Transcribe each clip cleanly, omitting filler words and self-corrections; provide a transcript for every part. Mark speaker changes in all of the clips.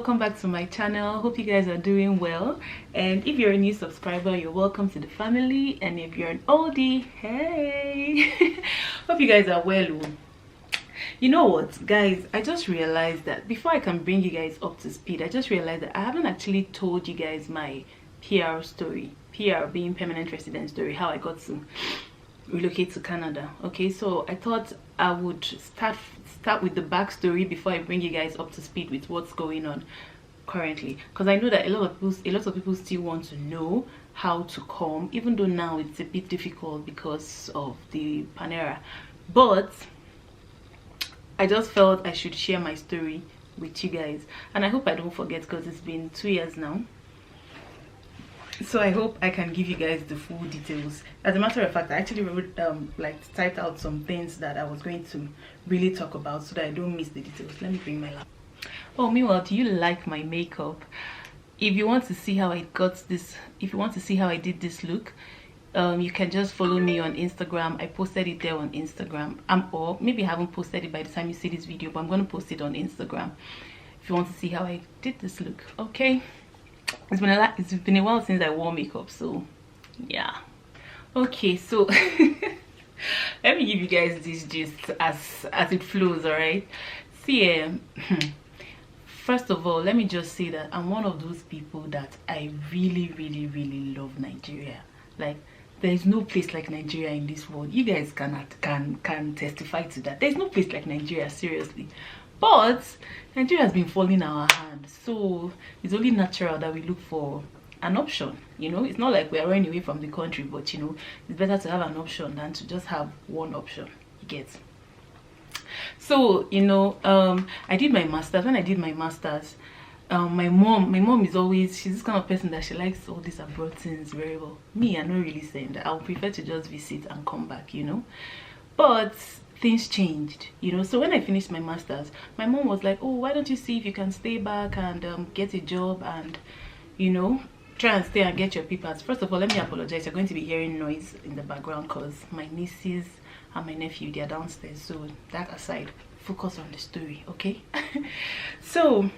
Speaker 1: welcome back to my channel. Hope you guys are doing well, and if you're a new subscriber, you're welcome to the family, and if you're an oldie, hey. Hope you guys are well. You know what, guys, I just realized that before I can bring you guys up to speed, I just realized that I haven't actually told you guys my PR story. PR being permanent resident story, how I got to relocate to Canada. Okay, so I thought I would start with the backstory before I bring you guys up to speed with what's going on currently, because I know that a lot of people still want to know how to come, even though now it's a bit difficult because of the Panera. But I just felt I should share my story with you guys, and I hope I don't forget, because it's been 2 years now. So I hope I can give you guys the full details. As a matter of fact, I actually wrote typed out some things that I was going to really talk about so that I don't miss the details. Let me bring my laptop. Oh, meanwhile, do you like my makeup? If you want to see how I got this, if you want to see how I did this look, you can just follow me on Instagram. I posted it there on Instagram. Or maybe I haven't posted it by the time you see this video, but I'm going to post it on Instagram if you want to see how I did this look. Okay, it's been a while since I wore makeup, so yeah. Okay, so let me give you guys this gist as it flows. All right, see, first of all, let me just say that I'm one of those people that I really love Nigeria. Like, there is no place like Nigeria in this world. You guys can testify to that. There's no place like Nigeria, seriously. But Nigeria has been falling our hand, so it's only natural that we look for an option. You know, it's not like we're running away from the country, but you know, it's better to have an option than to just have one option. You get? So you know, I did my masters. When I did my masters, my mom is always, she's this kind of person that she likes all these abroad things very well. Me, I'm not really saying that. I would prefer to just visit and come back, you know. But things changed, you know. So when I finished my masters, my mom was like, oh, why don't you see if you can stay back and get a job and, you know, try and stay and get your papers. First of all, let me apologize. You're going to be hearing noise in the background because my nieces and my nephew, they're downstairs. So that aside, focus on the story, okay? So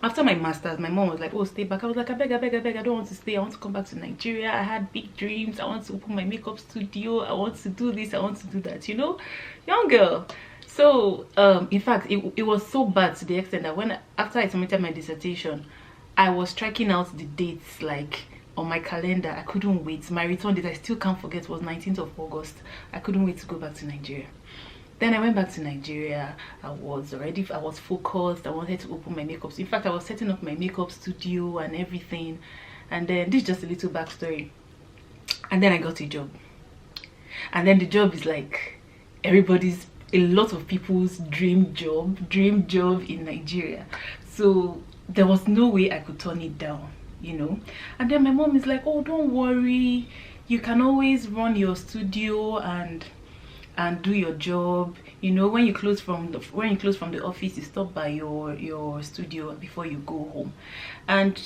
Speaker 1: after my masters, my mom was like, oh, stay back. I was like, I beg, I don't want to stay. I want to come back to Nigeria. I had big dreams. I want to open my makeup studio. I want to do this, I want to do that, you know, young girl. So in fact, it was so bad to the extent that after I submitted my dissertation, I was tracking out the dates like on my calendar. I couldn't wait. My return date, I still can't forget, was 19th of August. I couldn't wait to go back to Nigeria. Then I went back to Nigeria. I was focused. I wanted to open my makeup. In fact, I was setting up my makeup studio and everything. And then this is just a little backstory. And then I got a job. And then the job is like a lot of people's dream job in Nigeria. So there was no way I could turn it down, you know. And then my mom is like, oh, don't worry. You can always run your studio and do your job, you know. When you close from the office, you stop by your studio before you go home. And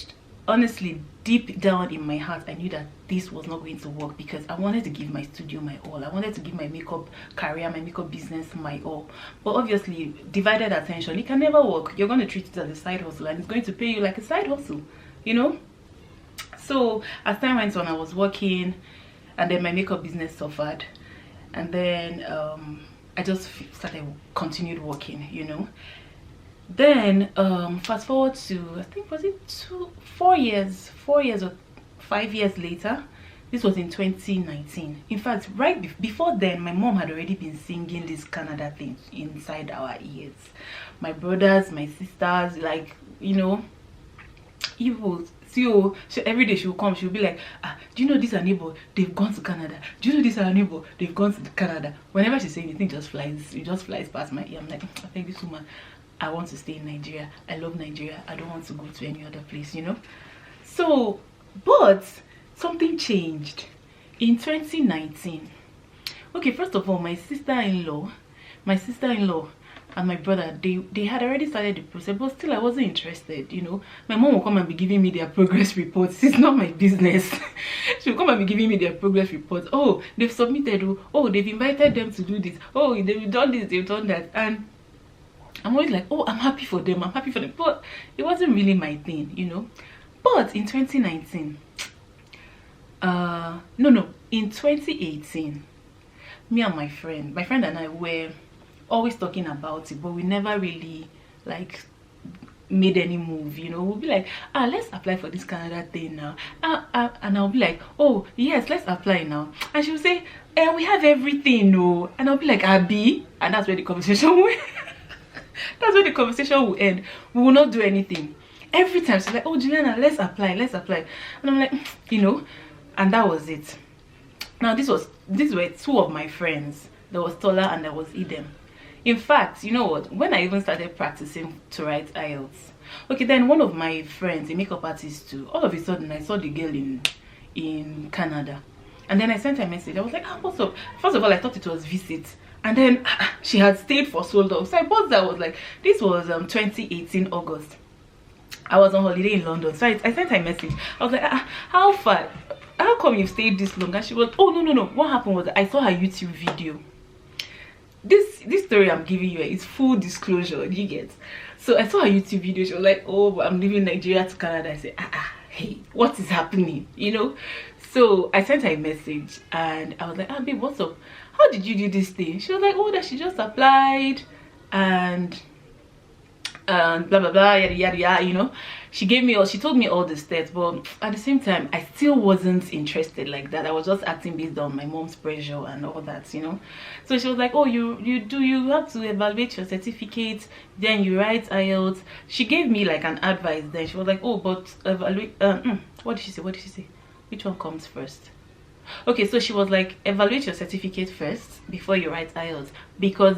Speaker 1: honestly, deep down in my heart, I knew that this was not going to work, because I wanted to give my studio my all. I wanted to give my makeup career, my makeup business my all. But obviously, divided attention, it can never work. You're going to treat it as a side hustle, and it's going to pay you like a side hustle, you know. So as time went on, I was working, and then my makeup business suffered. And then I just continued working, you know. Then fast forward to, I think, was it 4 years or 5 years later. This was in 2019. In fact, right before then, my mom had already been singing this Canada thing inside our ears. My brothers, my sisters, like, you know, evil. So every day she will come, she will be like, do you know this our neighbor, they've gone to Canada? Do you know this our neighbor, they've gone to Canada? Whenever she says anything, it just flies past my ear. I'm like, I think this woman, I want to stay in Nigeria. I love Nigeria. I don't want to go to any other place, you know. So, but something changed in 2019. Okay, first of all, my sister-in-law and my brother, they had already started the process, but still I wasn't interested, you know. My mom will come and be giving me their progress reports. It's not my business. She'll come and be giving me their progress reports. Oh, they've submitted. Oh, they've invited them to do this. Oh, they've done this, they've done that. And I'm always like, oh, I'm happy for them, I'm happy for them. But it wasn't really my thing, you know. But in 2019, in 2018, me and my friend and I were always talking about it, but we never really like made any move, you know. We'll be like, let's apply for this Canada thing now. And I'll be like, oh yes, let's apply now. And she'll say, we have everything, no. And I'll be like, Abby, and that's where the conversation will that's where the conversation will end. We will not do anything. Every time she's like, oh Juliana, let's apply. And I'm like, you know, and that was it. Now these were two of my friends. There was Tola and there was Idem. In fact, you know what, when I even started practicing to write IELTS, okay, then one of my friends, a makeup artist too, all of a sudden I saw the girl in Canada, and then I sent her a message. I was like, what's up? First of all, I thought it was visit, and then she had stayed for so long, so I paused that. I was like, this was 2018 August. I was on holiday in London, so I sent her a message. I was like, how far, how come you've stayed this long? And she was, oh no, what happened was I saw her YouTube video. This story I'm giving you is full disclosure, you get. So I saw her YouTube video. She was like, oh, I'm leaving Nigeria to Canada. I said, hey, what is happening, you know? So I sent her a message and I was like, babe, what's up? How did you do this thing? She was like, oh, that she just applied and blah blah blah, yada yada yada, you know. She told me all the steps, but at the same time I still wasn't interested like that. I was just acting based on my mom's pressure and all that, you know. So she was like, oh, you have to evaluate your certificate, then you write IELTS. She gave me like an advice. Then she was like, oh, but evaluate, what did she say, which one comes first? Okay, so she was like, evaluate your certificate first before you write IELTS, because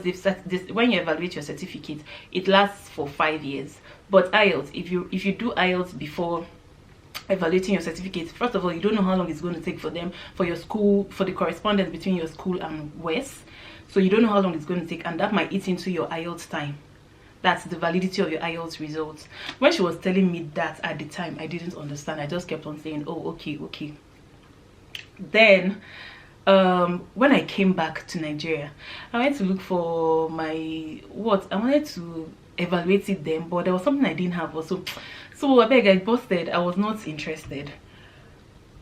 Speaker 1: when you evaluate your certificate, it lasts for 5 years. But IELTS, if you do IELTS before evaluating your certificate, first of all, you don't know how long it's going to take for your school, for the correspondence between your school and WES. So you don't know how long it's going to take, and that might eat into your IELTS time. That's the validity of your IELTS results. When she was telling me that at the time, I didn't understand. I just kept on saying, oh, okay. Then when I came back to Nigeria, I went to look for I wanted to evaluate it then, but there was something I didn't have also. So I busted. I was not interested.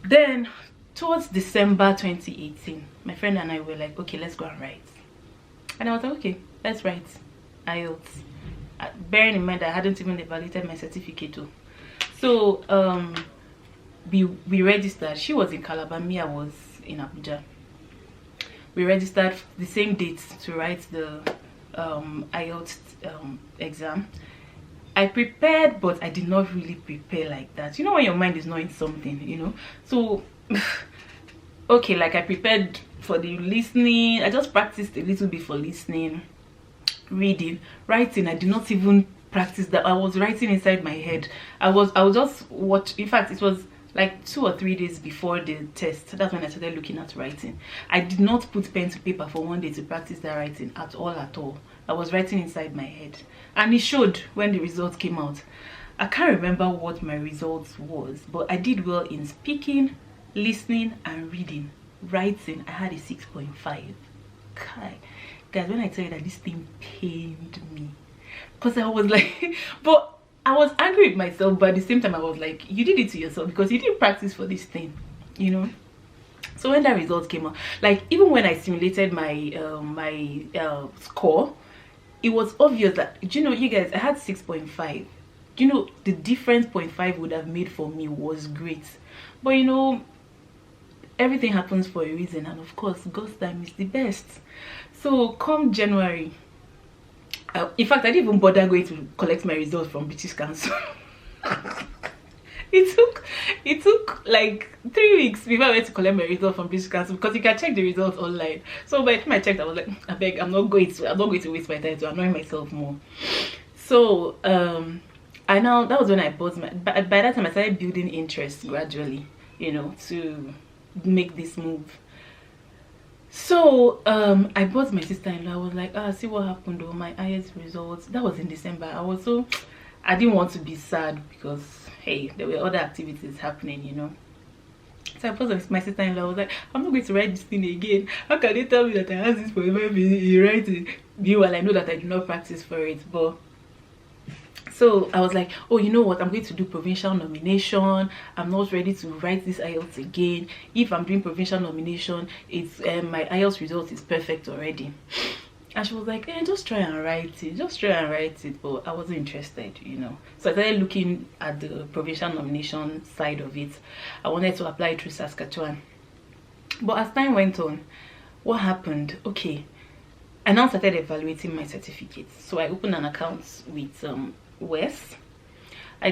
Speaker 1: Then towards December 2018, my friend and I were like, okay, let's go and write. And I was like, okay, let's write IELTS. Bearing in mind that I hadn't even evaluated my certificate too. So we registered. She was in Calabar, me, I was in Abuja. We registered the same dates to write the IELTS exam. I prepared, but I did not really prepare like that. You know when your mind is not in something, you know. So okay, like I prepared for the listening. I just practiced a little bit for listening, reading, writing. I did not even practice that. I was writing inside my head. I would just watch. In fact, it was like 2 or 3 days before the test. That's when I started looking at writing. I did not put pen to paper for one day to practice that writing at all. I was writing inside my head, and it showed when the results came out. I can't remember what my results was, but I did well in speaking, listening, and reading. Writing, I had a 6.5. Guys, when I tell you that this thing pained me, because I was like, but I was angry with myself, but at the same time I was like, you did it to yourself because you didn't practice for this thing, you know. So when that result came out, like even when I simulated my score, it was obvious that, you know, you guys, I had 6.5. You know, the difference 0.5 would have made for me was great. But you know, everything happens for a reason, and of course God's time is the best. So come January, in fact, I didn't even bother going to collect my results from British Council. it took like 3 weeks before I went to collect my results from British Council, because you can check the results online. So by the time I checked, I was like, I beg, I'm not going to waste my time to annoy myself more. So that was when I bought my, by that time I started building interest gradually, you know, to make this move. So I bought my sister-in-law. I was like, see what happened though, my IELTS results. That was in December. I didn't want to be sad because hey, there were other activities happening, you know. So I bought my sister-in-law. I was like, I'm not going to write this thing again. How can they tell me that I have this for my writing? Meanwhile, I know that I do not practice for it, but so I was like, oh, you know what, I'm going to do provincial nomination. I'm not ready to write this IELTS again. If I'm doing provincial nomination, it's my IELTS result is perfect already. And she was like, just try and write it, just try and write it. But I wasn't interested, you know. So I started looking at the provincial nomination side of it. I wanted to apply through Saskatchewan. But as time went on, what happened? Okay, I now started evaluating my certificates. So I opened an account with Wes. I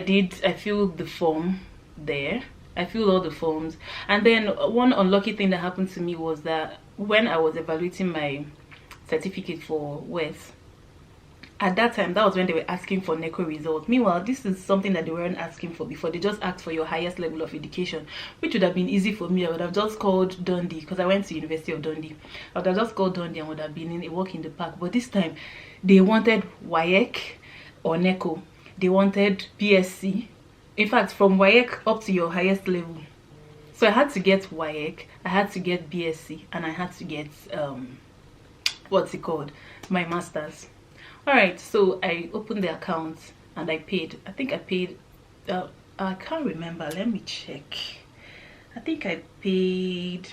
Speaker 1: filled the form there. I filled all the forms. And then one unlucky thing that happened to me was that when I was evaluating my certificate for Wes, at that time, that was when they were asking for NECO results. Meanwhile, this is something that they weren't asking for before. They just asked for your highest level of education, which would have been easy for me. I would have just called Dundee, because I went to University of Dundee. I would have just called Dundee and would have been in a walk in the park. But this time, they wanted WAEC or NECO. They wanted BSc. In fact, from WAEC up to your highest level. So I had to get WAEC, I had to get BSc, and I had to get what's it called, my master's. All right, so I opened the account and I paid. I think I paid I can't remember, let me check. I think I paid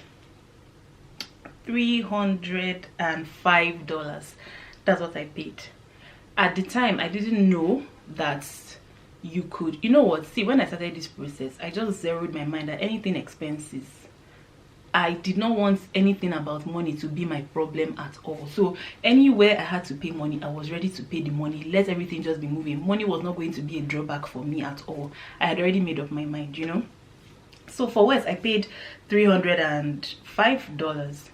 Speaker 1: $305. That's what I paid. At the time, I didn't know that you could, you know what, see, when I started this process, I just zeroed my mind that anything expenses, I did not want anything about money to be my problem at all. So anywhere I had to pay money, I was ready to pay the money. Let everything just be moving. Money was not going to be a drawback for me at all. I had already made up my mind, you know. So for West, I paid $305.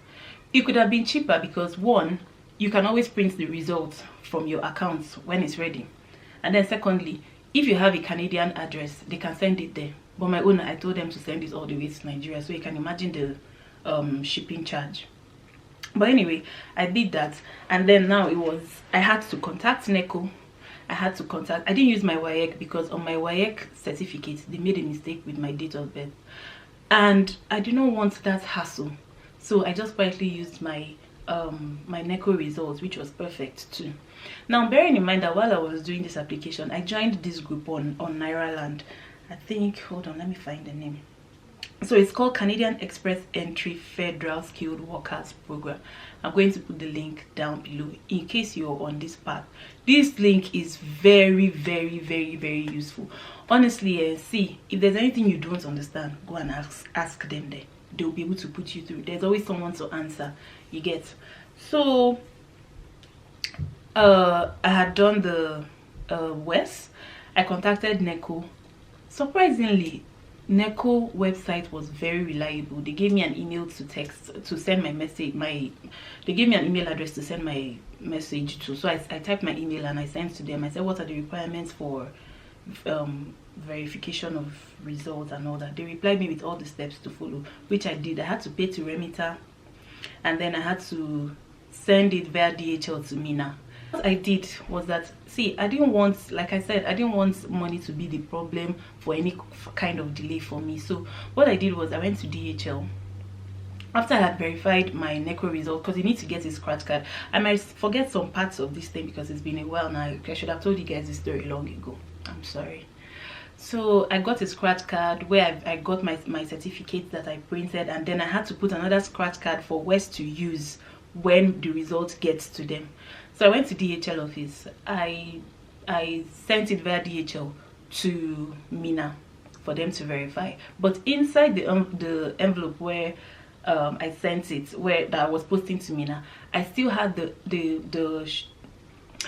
Speaker 1: It could have been cheaper because, one, you can always print the results from your account when it's ready. And then secondly, if you have a Canadian address, they can send it there. But my owner, I told them to send it all the way to Nigeria, so you can imagine the shipping charge. But anyway, I did that, and then now I had to contact NECO. I didn't use my WAEC because on my WAEC certificate they made a mistake with my date of birth, and I did not want that hassle. So I just quietly used my my NECO results, which was perfect too. Now, bearing in mind that while I was doing this application, I joined this group on Nairaland. I think, hold on, let me find the name. So it's called Canadian Express Entry Federal Skilled Workers Program. I'm going to put the link down below in case you're on this path. This link is very, very, very, very useful. Honestly, see, if there's anything you don't understand, go and ask them there. They'll be able to put you through. There's always someone to answer, you get. So I had done the West. I contacted NECO. Surprisingly, NECO website was very reliable. They gave me an email to send my message. They gave me an email address to send my message to. So I typed my email and I sent to them. I said, what are the requirements for verification of results and all that? They replied me with all the steps to follow, which I did. I had to pay to Remita, and then I had to send it via DHL to Mina. What I did was that, see, I didn't want, like I said, I didn't want money to be the problem for any kind of delay for me. So what I did was I went to DHL. After I had verified my NECO result, because you need to get a scratch card. I might forget some parts of this thing because it's been a while now. I should have told you guys this story long ago. I'm sorry. So I got a scratch card where I got my certificate that I printed, and then I had to put another scratch card for West to use when the result gets to them. So I went to DHL office. I sent it via DHL to Mina for them to verify. But inside the envelope where I sent it, that I was posting to Mina, I still had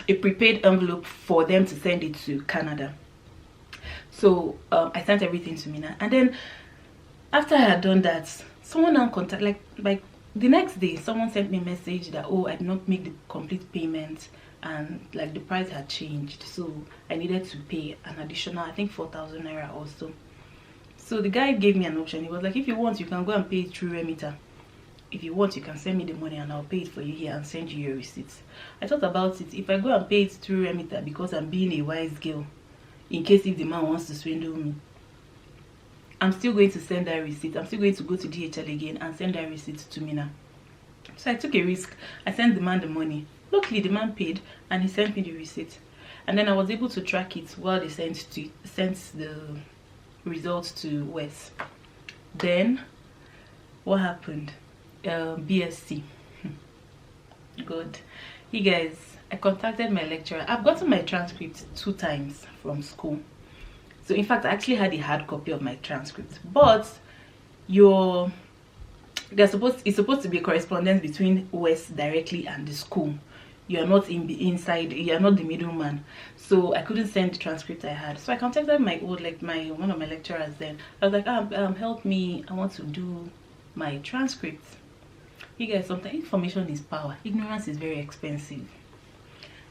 Speaker 1: a prepaid envelope for them to send it to Canada. So I sent everything to Mina, and then after I had done that, someone now contacted, like the next day, someone sent me a message that, oh, I did not make the complete payment, and like the price had changed, so I needed to pay an additional, I think 4,000 naira also. So the guy gave me an option. He was like, if you want, you can go and pay it through Remita. If you want, you can send me the money and I'll pay it for you here and send you your receipts. I thought about it. If I go and pay it through Remita, because I'm being a wise girl, in case if the man wants to swindle me, I'm still going to send that receipt. I'm still going to go to DHL again and send that receipt to Mina. So I took a risk. I sent the man the money, Luckily, the man paid and he sent me the receipt. And then I was able to track it while they sent the results to Wes. Then, what happened? BSc. Good. You guys, I contacted my lecturer. I've gotten my transcript 2 times from school. So in fact, I actually had a hard copy of my transcript. But it's supposed to be a correspondence between Wes directly and the school. You are not inside, you are not the middleman. So I couldn't send the transcript I had. So I contacted my one of my lecturers then. I was like, help me, I want to do my transcript. You guys, sometimes information is power. Ignorance is very expensive.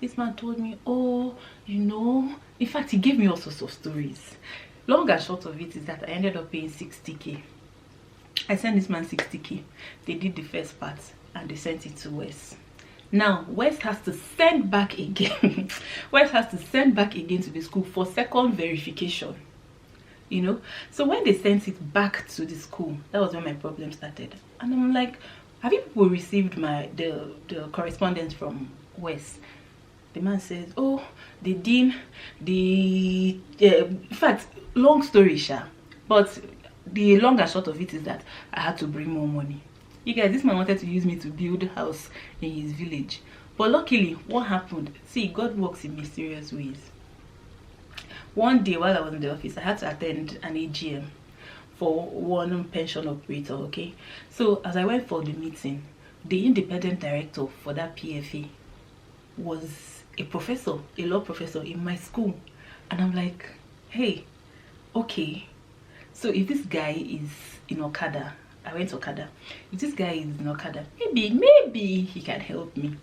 Speaker 1: This man told me, oh, in fact, he gave me all sorts of stories. Long and short of it is that I ended up paying 60k. I sent this man 60k. They did the first part and they sent it to Wes. Now Wes has to send back again. Wes has to send back again to the school for second verification. So when they sent it back to the school, that was when my problem started. And I'm like, have you people received the correspondence from Wes? The man says, oh, the dean, in fact, long story short, but the long and short of it is that I had to bring more money. You guys, this man wanted to use me to build a house in his village. But luckily, what happened? See, God works in mysterious ways. One day while I was in the office, I had to attend an AGM for one pension operator, okay? So as I went for the meeting, the independent director for that PFA was a professor, a law professor in my school. And I'm like, hey, okay, so if this guy is in Okada, I went to Okada. If this guy is in Okada, maybe he can help me.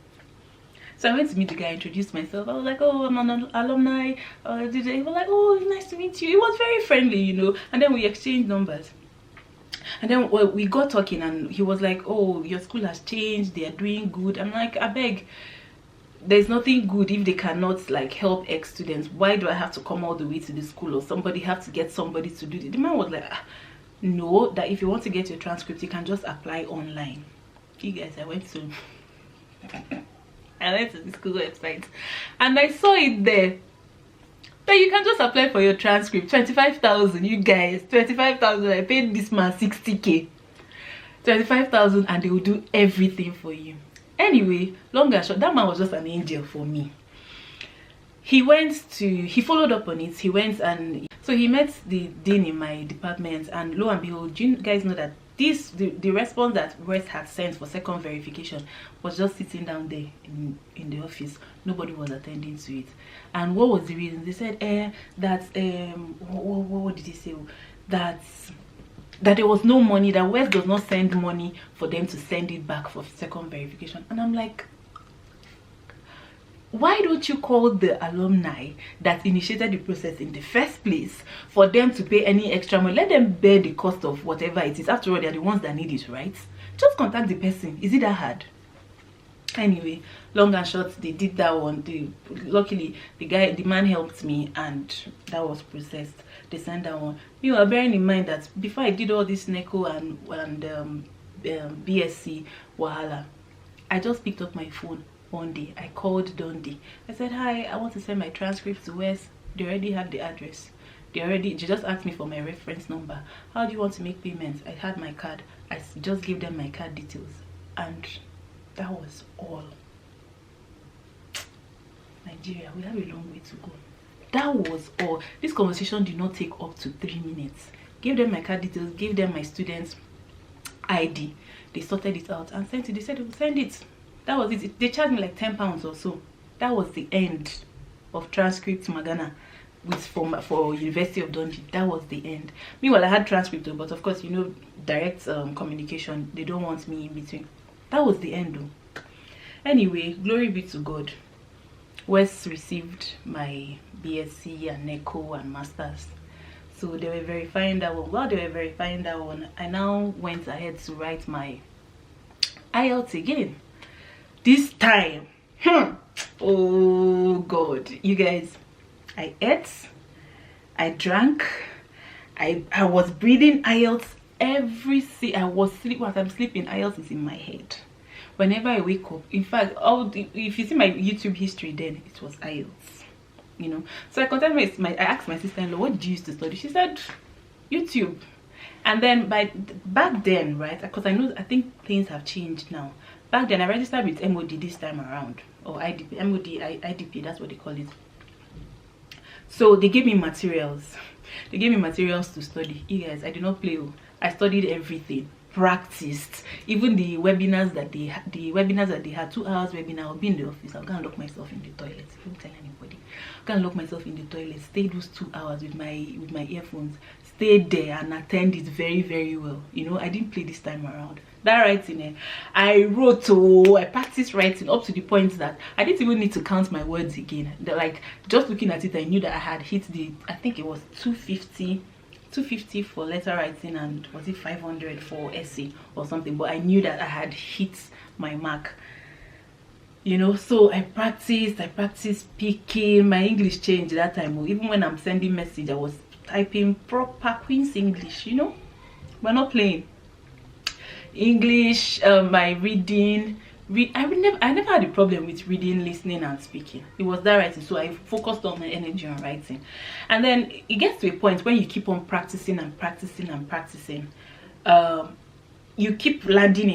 Speaker 1: So I went to meet the guy, introduced myself. I was like, oh, I'm an alumni. He was like, oh, nice to meet you. He was very friendly, And then we exchanged numbers. And then we got talking and he was like, oh, your school has changed. They are doing good. I'm like, I beg. There's nothing good if they cannot help ex students. Why do I have to come all the way to the school, or somebody have to get somebody to do it? The man was like, no, that if you want to get your transcript, you can just apply online. You guys, I went to the school website and I saw it there that you can just apply for your transcript. 25,000, you guys, 25,000. I paid this man 60k, 25,000, and they will do everything for you. Anyway, long and short, that man was just an angel for me. He followed up on it. He went and so he met the dean in my department, and lo and behold, do you guys know that the response that Wes had sent for second verification was just sitting down there in the office. Nobody was attending to it. And what was the reason? They said that what did he say? That there was no money, that Wes does not send money for them to send it back for second verification. And I'm like, why don't you call the alumni that initiated the process in the first place for them to pay any extra money? Let them bear the cost of whatever it is. After all, they're the ones that need it, right? Just contact the person. Is it that hard? Anyway, long and short, they did that one. Luckily, the man helped me and that was processed. They sent that one. You are bearing in mind that before I did all this NECO and BSc wahala, I just picked up my phone one day. I called Dundee. I said, hi, I want to send my transcripts to Wes. They already have the address. They just asked me for my reference number. How do you want to make payments? I had my card. I just gave them my card details. And that was all. Nigeria, we have a long way to go. That was all. This conversation did not take up to 3 minutes. Gave them my card details, gave them my students' ID. They sorted it out and sent it. They said they would send it. That was it. They charged me like £10 or so. That was the end of transcript Magana for University of Dundee. That was the end. Meanwhile, I had transcript though, but of course, direct communication. They don't want me in between. That was the end though. Anyway, glory be to God. Wes received my BSc and NECO and Masters. So they were verifying that one. While they were verifying that one, I now went ahead to write my IELTS again. This time, oh God, you guys, I ate, I drank, I was breathing IELTS I was sleeping. What I'm sleeping, IELTS is in my head. whenever I wake up, in fact, if you see my YouTube history, then it was IELTS, you know. So I contacted I asked my sister-in-law, what did you use to study? She said YouTube. And then back then, right, because I think things have changed now. Back then I registered with MOD this time around, or IDP, IDP, that's what they call it. So they gave me materials. They gave me materials to study. You guys, I did not play. I studied everything, practiced. Even the webinars that they had, 2 hours webinar. I'll be in the office. I'll go and lock myself in the toilet. Don't tell anybody. I'll go and lock myself in the toilet. Stay those 2 hours with my earphones. Stay there and attend it very, very well. You know, I didn't play this time around. That writing, I wrote, I practiced writing up to the point that I didn't even need to count my words again. Like, just looking at it, I knew that I had hit I think it was 250 for letter writing, and was it 500 for essay or something, but I knew that I had hit my mark, you know. So I practiced speaking. My English changed that time. Even when I'm sending message, I was typing proper Queen's English, you know. We're not playing English. My reading, I never had a problem with reading, listening and speaking. It was that writing, so I focused on my energy on writing. And then it gets to a point when you keep on practicing and practicing and practicing, you keep landing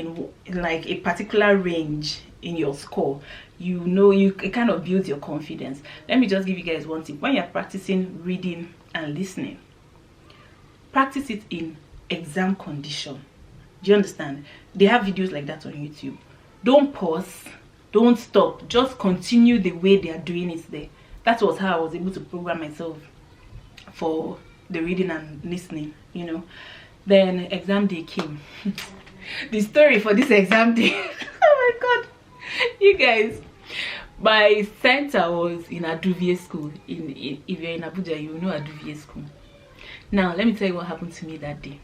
Speaker 1: in like a particular range in your score. You know, it kind of builds your confidence. Let me just give you guys one tip. When you're practicing reading and listening, practice it in exam condition. Do you understand? They have videos like that on YouTube. Don't pause, don't stop, just continue the way they are doing it there. That was how I was able to program myself for the reading and listening, you know. Then exam day came. The story for this exam day, oh my god, you guys, my center was in Aduvier school. If you're in Abuja, you know Aduvier school. Now let me tell you what happened to me that day.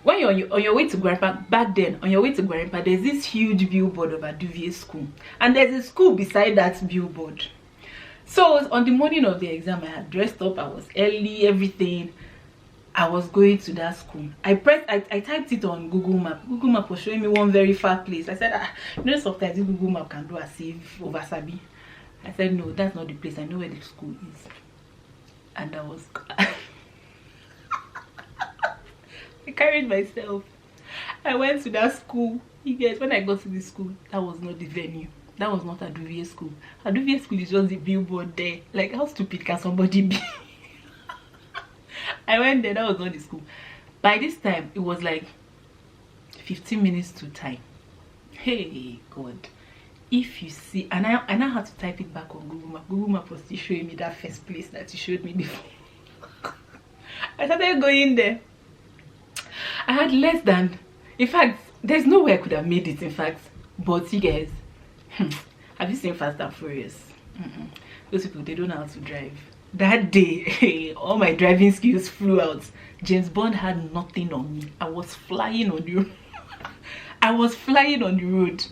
Speaker 1: When you're on your way to Grandpa, back then, on your way to Grandpa, there's this huge billboard of Aduvier school, and there's a school beside that billboard. So on the morning of the exam, I had dressed up, I was early, everything. I was going to that school. I typed it on Google Map. Google Map was showing me one very far place. I said, you know, sometimes Google Map can do a save over Sabi. I said, no, that's not the place. I know where the school is. And I was I carried myself. I went to that school. You guys, when I got to the school, that was not the venue. That was not Aduvier school. Aduvier school is just the billboard there. Like, how stupid can somebody be? I went there, that was not the school. By this time, it was like 15 minutes to time. Hey, God. If you see, and I had to type it back on Google Map. Google Map was still showing me that first place that you showed me before. I started going there. I had less than, in fact, there's no way I could have made it, in fact. But you guys, have you seen Fast and Furious? Those people, they don't know how to drive. That day, all my driving skills flew out. James Bond had nothing on me. I was flying on the road. I was flying on the road.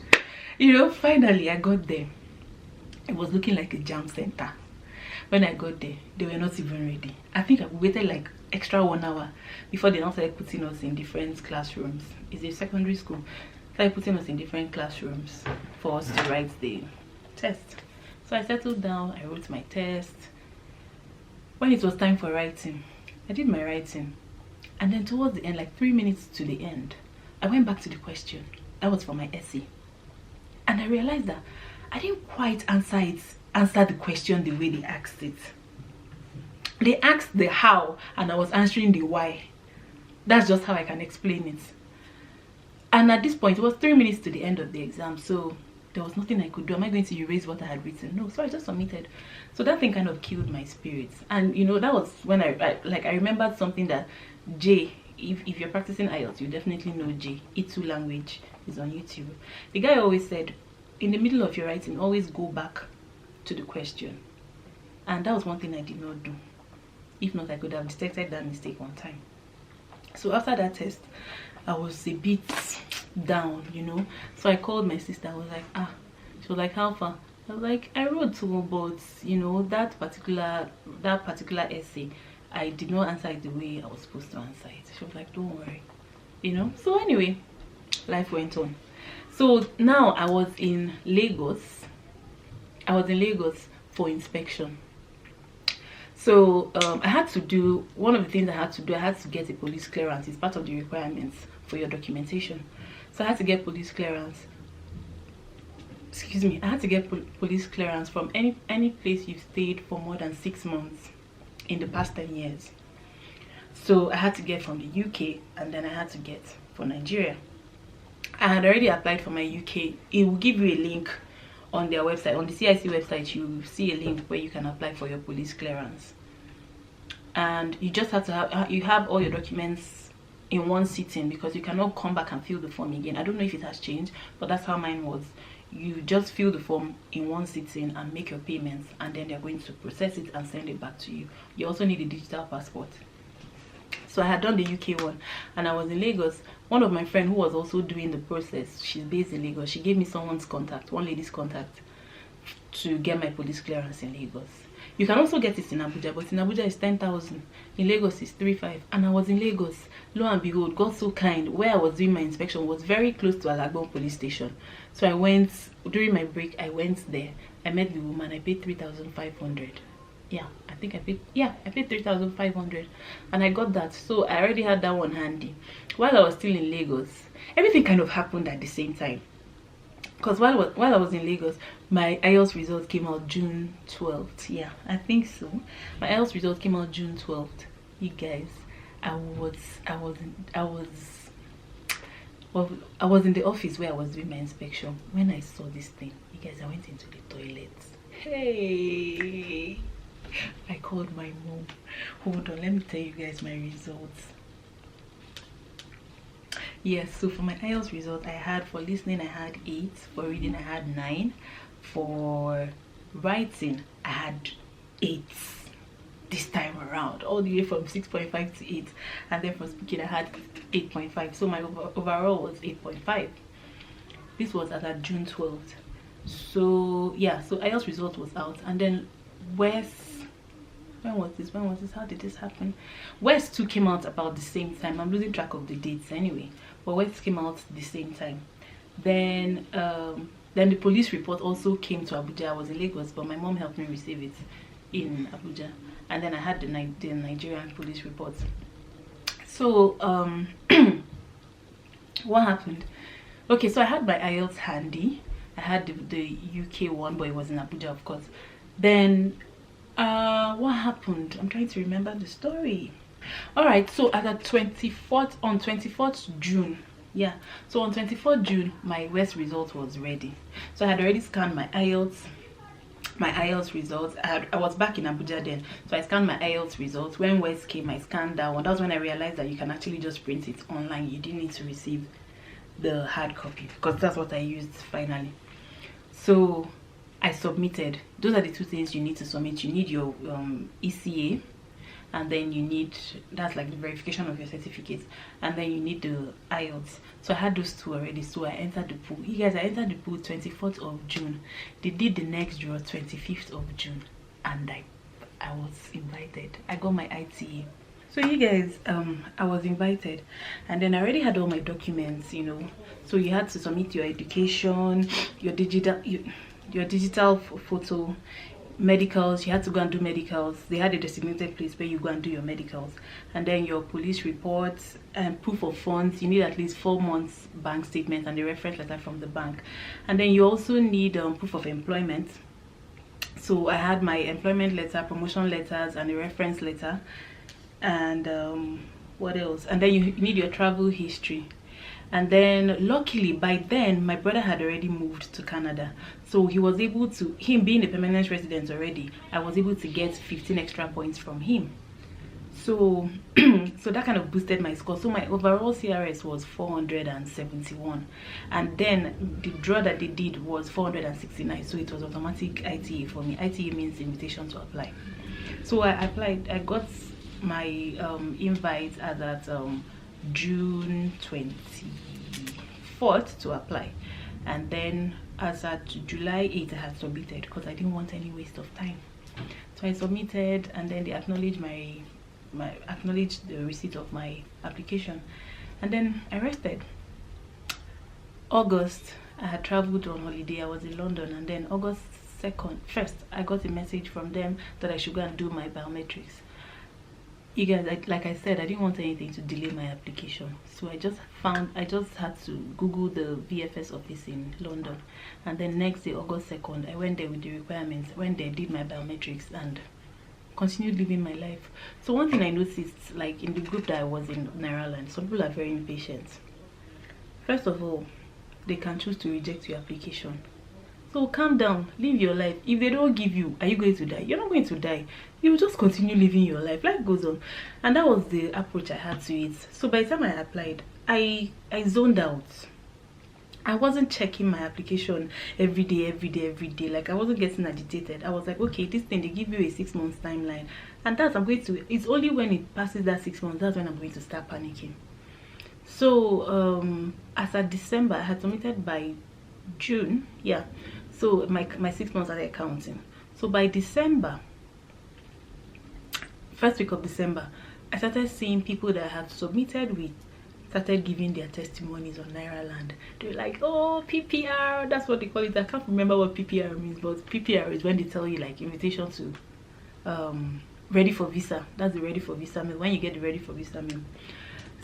Speaker 1: You know, finally I got there. It was looking like a jam center. When I got there, they were not even ready. I think I waited like extra 1 hour before they now started putting us in different classrooms. It's a secondary school. Started putting us in different classrooms for us to write the test. So I settled down, I wrote my test. When it was time for writing, I did my writing. And then towards the end, like 3 minutes to the end, I went back to the question. That was for my essay. And I realized that I didn't quite answer the question the way they asked it. They asked the how, and I was answering the why. That's just how I can explain it. And at this point, it was 3 minutes to the end of the exam, so there was nothing I could do. Am I going to erase what I had written? No, so I just submitted. So that thing kind of killed my spirits. And you know, that was when I remembered something that J, if you're practicing IELTS, you definitely know J, E2 language is on YouTube. The guy always said, in the middle of your writing, always go back to the question. And that was one thing I did not do. If not, I could have detected that mistake on time. So after that test, I was a bit down, you know. So I called my sister. I was like, she was like, how far? I was like, I wrote two, but you know, that particular essay, I did not answer it the way I was supposed to answer it. She was like, don't worry, you know. So anyway, life went on. So now I was in Lagos. For inspection. So I had to do one of the things I had to get a police clearance. It's part of the requirements for your documentation. So I had to get police clearance. Excuse me, I had to get police clearance from any place you've stayed for more than 6 months in the past 10 years. So I had to get from the UK, and then I had to get for Nigeria. I had already applied for my UK. It will give you a link on their website. On the CIC website, you will see a link where you can apply for your police clearance. And you just have to have all your documents in one sitting, because you cannot come back and fill the form again. I don't know if it has changed, but that's how mine was. You just fill the form in one sitting and make your payments, and then they're going to process it and send it back to you. You also need a digital passport. So I had done the UK one, and I was in Lagos. One of my friends who was also doing the process, she's based in Lagos, she gave me someone's contact, one lady's contact, to get my police clearance in Lagos. You can also get it in Abuja, but in Abuja it's 10,000. In Lagos it's 3,500. And I was in Lagos. Lo and behold, God so kind, where I was doing my inspection was very close to Alagbon police station. So I went, during my break, I went there. I met the woman. I paid 3,500. Yeah, I think I paid 3,500, and I got that. So I already had that one handy. While I was still in Lagos, everything kind of happened at the same time. Because while I was in Lagos, my IELTS result came out June 12th. Yeah, I think so. My IELTS result came out June 12th. You guys, I was in the office where I was doing my inspection. When I saw this thing, you guys, I went into the toilet. Hey, I called my mom. Hold on, let me tell you guys my results. Yes, so for my IELTS result, I had, for listening I had 8, for reading I had 9, for writing I had 8 this time around, all the way from 6.5 to 8, and then for speaking I had 8.5. So my overall was 8.5. This was as at June 12th. So yeah, so IELTS result was out, and then West, when was this, how did this happen? West 2 came out about the same time. I'm losing track of the dates anyway, but West came out the same time. Then the police report also came to Abuja. I was in Lagos, but my mom helped me receive it in Abuja, and then I had the Nigerian police report. So what happened? Okay, so I had my IELTS handy. I had the UK one, but it was in Abuja, of course. Then what happened? I'm trying to remember the story. All right, so at the 24th June, yeah, so on 24th June my West result was ready. So I had already scanned my IELTS results. I was back in Abuja then, so I scanned my IELTS results. When West came, I scanned that one. That was when I realized that you can actually just print it online. You didn't need to receive the hard copy, because that's what I used finally. So I submitted. Those are the 2 things you need to submit. You need your ECA, and then you need, that's like the verification of your certificates, and then you need the IELTS. So I had those 2 already. So I entered the pool. You guys, I entered the pool 24th of June. They did the next draw 25th of June, and I was invited. I got my ITA. So you guys, I was invited, and then I already had all my documents, you know. So you had to submit your education, your digital photo, medicals. You had to go and do medicals. They had a designated place where you go and do your medicals, and then your police reports and proof of funds. You need at least 4 months bank statement and a reference letter from the bank, and then you also need proof of employment. So I had my employment letter, promotion letters, and a reference letter. And what else? And then you need your travel history. And then luckily by then my brother had already moved to Canada, so he was able to, him being a permanent resident already, I was able to get 15 extra points from him. So so that kind of boosted my score. So my overall CRS was 471, and then the draw that they did was 469, so it was automatic ITA for me. ITA means invitation to apply. So I applied. I got my invite as at June 24th to apply, and then as at July 8th I had submitted, because I didn't want any waste of time. So I submitted, and then they acknowledged acknowledged the receipt of my application, and then I rested. August, I had traveled on holiday. I was in London, and then August 2nd, first, I got a message from them that I should go and do my biometrics. You guys, like I said, I didn't want anything to delay my application, so I just had to Google the VFS office in London, and then next day, August 2nd, I went there with the requirements, went there, did my biometrics, and continued living my life. So one thing I noticed, like in the group that I was in Ireland, some people are very impatient. First of all, they can choose to reject your application. So calm down, live your life. If they don't give you, are you going to die? You're not going to die. You will just continue living your life. Life goes on. And that was the approach I had to it. So by the time I applied, I zoned out. I wasn't checking my application every day. Like, I wasn't getting agitated. I was like, okay, this thing, they give you a 6 months timeline. And it's only when it passes that 6 months, that's when I'm going to start panicking. So as at December, I had submitted by June, yeah. So my 6 months started counting. So by December, first week of December, I started seeing people that I had submitted with started giving their testimonies on Ireland. They were like, oh, PPR, that's what they call it. I can't remember what PPR means, but PPR is when they tell you like invitation to ready for visa. That's the ready for visa meal, when you get the ready for visa meal.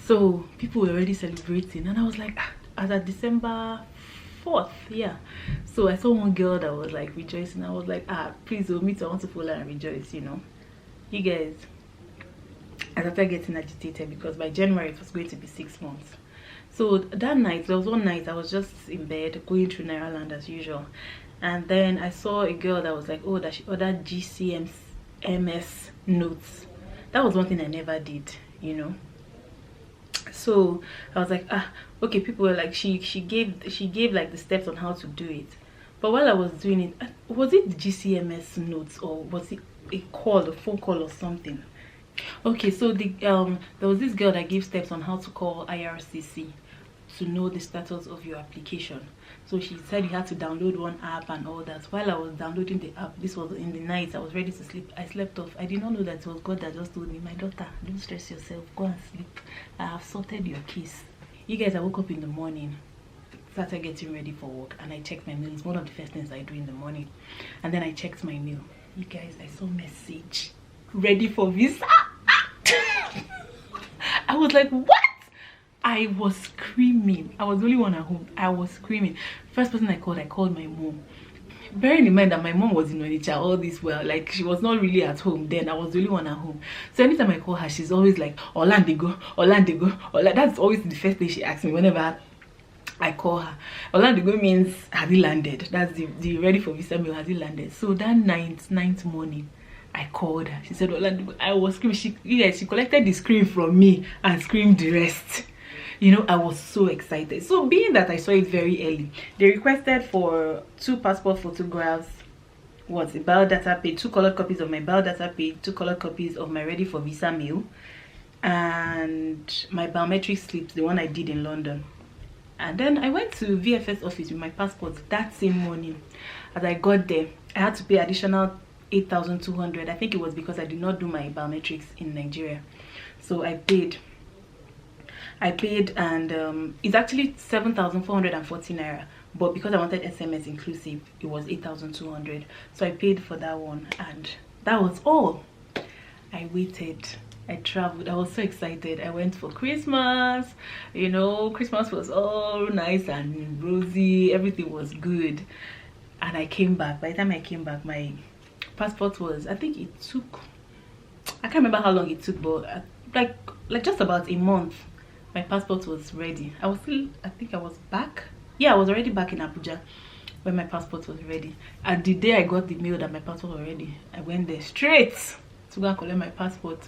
Speaker 1: So people were already celebrating, and I was like, as at December 4th, yeah. So I saw one girl that was like rejoicing. I was like, please, me too, I want to follow and rejoice, you know. You guys, I started getting agitated because by January it was going to be 6 months. So that night, there was one night I was just in bed going through Ireland as usual, and then I saw a girl that was like, oh, that she ordered GCMS notes. That was one thing I never did, you know. So I was like, okay. People were like, she gave like the steps on how to do it. But while I was doing it, was it the GCMS notes or was it a phone call or something? Okay, so there was this girl that gave steps on how to call IRCC to know the status of your application. So she said you had to download one app and all that. While I was downloading the app, this was in the night, I was ready to sleep. I slept off. I did not know that it was God that just told me, my daughter, don't stress yourself, go and sleep. I have sorted your case. You guys, I woke up in the morning, started getting ready for work, and I checked my mail. It's one of the first things I do in the morning. And then I checked my mail. You guys, I saw message, ready for visa. I was like, what? I was screaming. I was the only one at home. I was screaming. First person I called my mom. Bearing in mind that my mom was in Onitsha all this while, like she was not really at home then. I was the only one at home. So anytime I call her, she's always like, Orlando, that's always the first thing she asks me whenever I call her. Orlando means has he landed? That's the ready for visa meal, has he landed? So that ninth morning, I called her. She said, Orlando, I was screaming. She collected the scream from me and screamed the rest. You know, I was so excited. So being that I saw it very early, they requested for 2 passport photographs, a biodata page, 2 colored copies of my biodata page, 2 colored copies of my ready for visa mail, and my biometric slips, the one I did in London. And then I went to VFS office with my passport that same morning. As I got there, I had to pay additional 8,200. I think it was because I did not do my biometrics in Nigeria. So I paid, and it's actually 7,440 naira, but because I wanted SMS inclusive, it was 8,200. So I paid for that one, and that was all. I waited, I traveled, I was so excited. I went for Christmas, you know. Christmas was all nice and rosy, everything was good. And I came back. By the time I came back, my passport was, I think it took, I can't remember how long it took, but like just about a month, my passport was ready. I think I was back. Yeah, I was already back in Abuja when my passport was ready. And the day I got the mail that my passport was ready, I went there straight to go and collect my passport.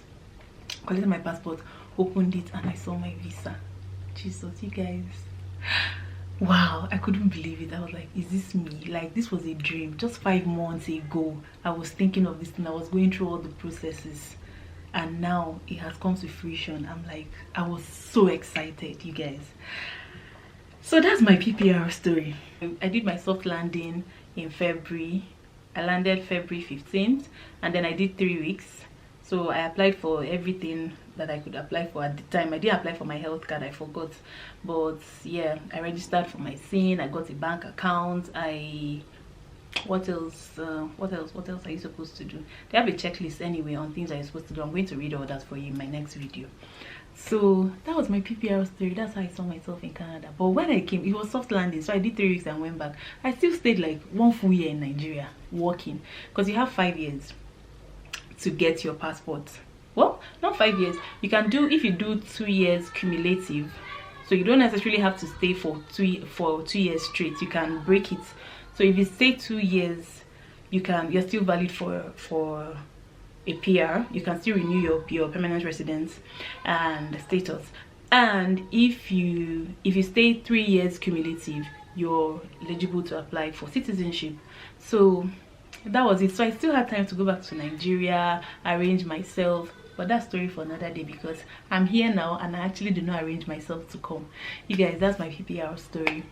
Speaker 1: Collected my passport, opened it, and I saw my visa. Jesus, you guys. Wow, I couldn't believe it. I was like, is this me? Like, this was a dream. Just 5 months ago, I was thinking of this thing. I was going through all the processes, and now it has come to fruition. I'm like, I was so excited, you guys. So that's my PPR story. I did my soft landing in February. I landed February 15th, and then I did 3 weeks. So I applied for everything that I could apply for at the time. I didn't apply for my health card, I forgot. But yeah, I registered for my SIN, I got a bank account, what else are you supposed to do? They have a checklist anyway on things that you're supposed to do. I'm going to read all that for you in my next video. So that was my PPR story. That's how I saw myself in Canada. But when I came, it was soft landing, so I did 3 weeks and went back. I still stayed like 1 full year in Nigeria working, because you have 5 years to get your passport. Well, not 5 years. You can do, if you do 2 years cumulative, so you don't necessarily have to stay for 2 years straight. You can break it. So if you stay 2 years, you're still valid for a PR. You can still renew your permanent residence and status. And if you stay 3 years cumulative, you're eligible to apply for citizenship. So that was it. So I still had time to go back to Nigeria, arrange myself. But that's story for another day, because I'm here now and I actually did not arrange myself to come. You guys, that's my PPR story.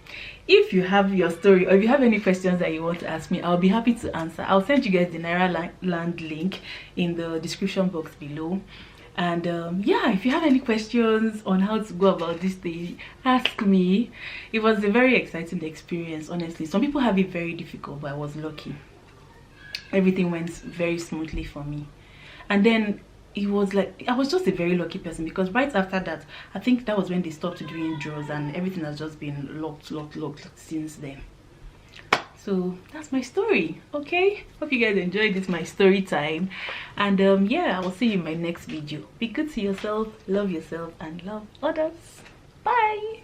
Speaker 1: If you have your story, or if you have any questions that you want to ask me, I'll be happy to answer. I'll send you guys the Naira land link in the description box below. And yeah, if you have any questions on how to go about this thing, ask me. It was a very exciting experience, honestly. Some people have it very difficult, but I was lucky. Everything went very smoothly for me. And then it was like, I was just a very lucky person, because right after that, I think that was when they stopped doing draws, and everything has just been locked since then. So that's my story. Okay, hope you guys enjoyed this, my story time. And yeah, I will see you in my next video. Be good to yourself, love yourself, and love others. Bye.